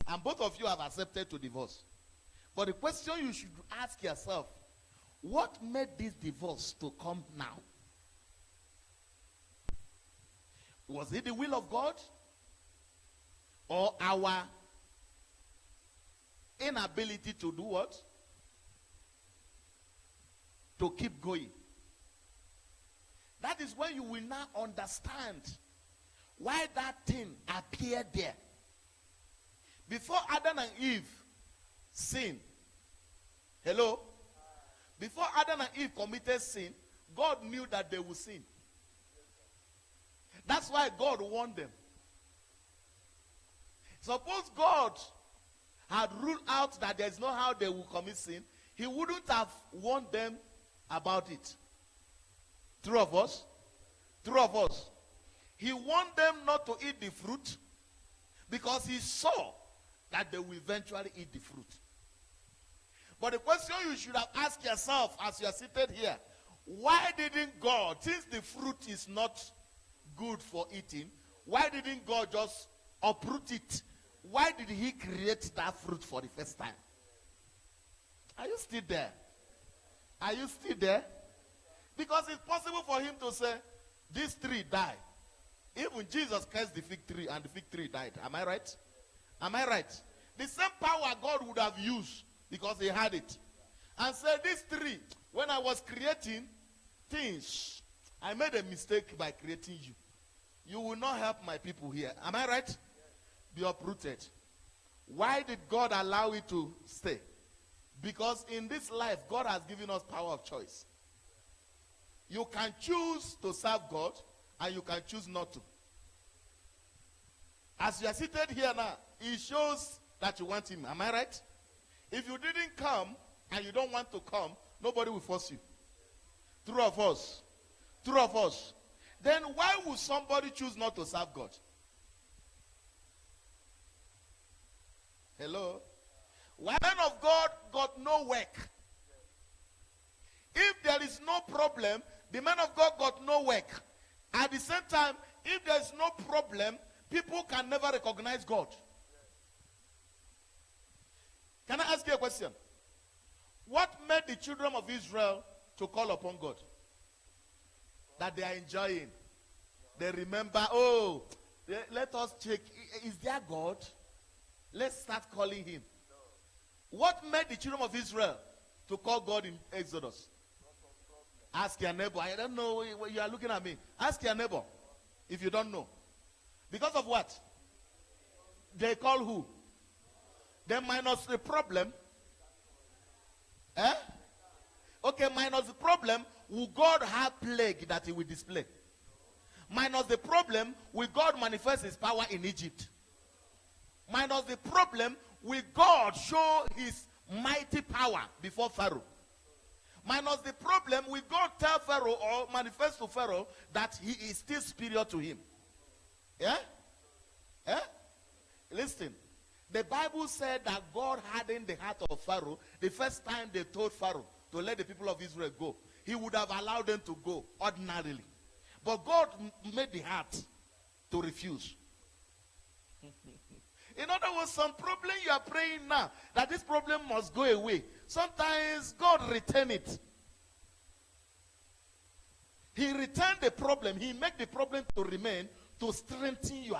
And both of you have accepted to divorce. But the question you should ask yourself, what made this divorce to come now? Was it the will of God? Or our inability to do what? To keep going. That is when you will now understand why that thing appeared there. Before Adam and Eve sinned, hello? Before Adam and Eve committed sin, God knew that they would sin. That's why God warned them. Suppose God had ruled out that there's no how they will commit sin, he wouldn't have warned them about it. True of us? True of us. He warned them not to eat the fruit because he saw that they will eventually eat the fruit. But the question you should have asked yourself as you are seated here, why didn't God, since the fruit is not good for eating, why didn't God just uproot it? Why did he create that fruit for the first time? Are you still there? Are you still there? Because it's possible for him to say, this tree died. Even Jesus cursed the fig tree and the fig tree died. Am I right? Am I right? The same power God would have used because he had it. And said, this tree, when I was creating things, I made a mistake by creating you. You will not help my people here. Am I right? Be uprooted. Why did God allow it to stay? Because in this life, God has given us power of choice. You can choose to serve God, and you can choose not to. As you are seated here now, it shows that you want him. Am I right? If you didn't come, and you don't want to come, nobody will force you. True of us. True of us. Then why would somebody choose not to serve God? Hello? Why men of God got no work? If there is no problem, the men of God got no work. At the same time, if there is no problem, people can never recognize God. Can I ask you a question? What made the children of Israel to call upon God? That they are enjoying. They remember, oh, let us check. Is there God? Let's start calling him. What made the children of Israel to call God in Exodus? Ask your neighbor. I don't know, you are looking at me. Ask your neighbor if you don't know. Because of what? They call who? Then minus the problem. Eh? Okay, minus the problem, will God have plague that he will display? Minus the problem, will God manifest his power in Egypt? Minus the problem, will God show his mighty power before Pharaoh? Minus the problem, will God tell Pharaoh or manifest to Pharaoh that he is still superior to him? Yeah? Yeah? Listen. The Bible said that God hardened the heart of Pharaoh the first time they told Pharaoh to let the people of Israel go. He would have allowed them to go ordinarily. But God made the heart to refuse. In other words, some problem you are praying now, that this problem must go away. Sometimes God return it. He returned the problem. He made the problem to remain to strengthen your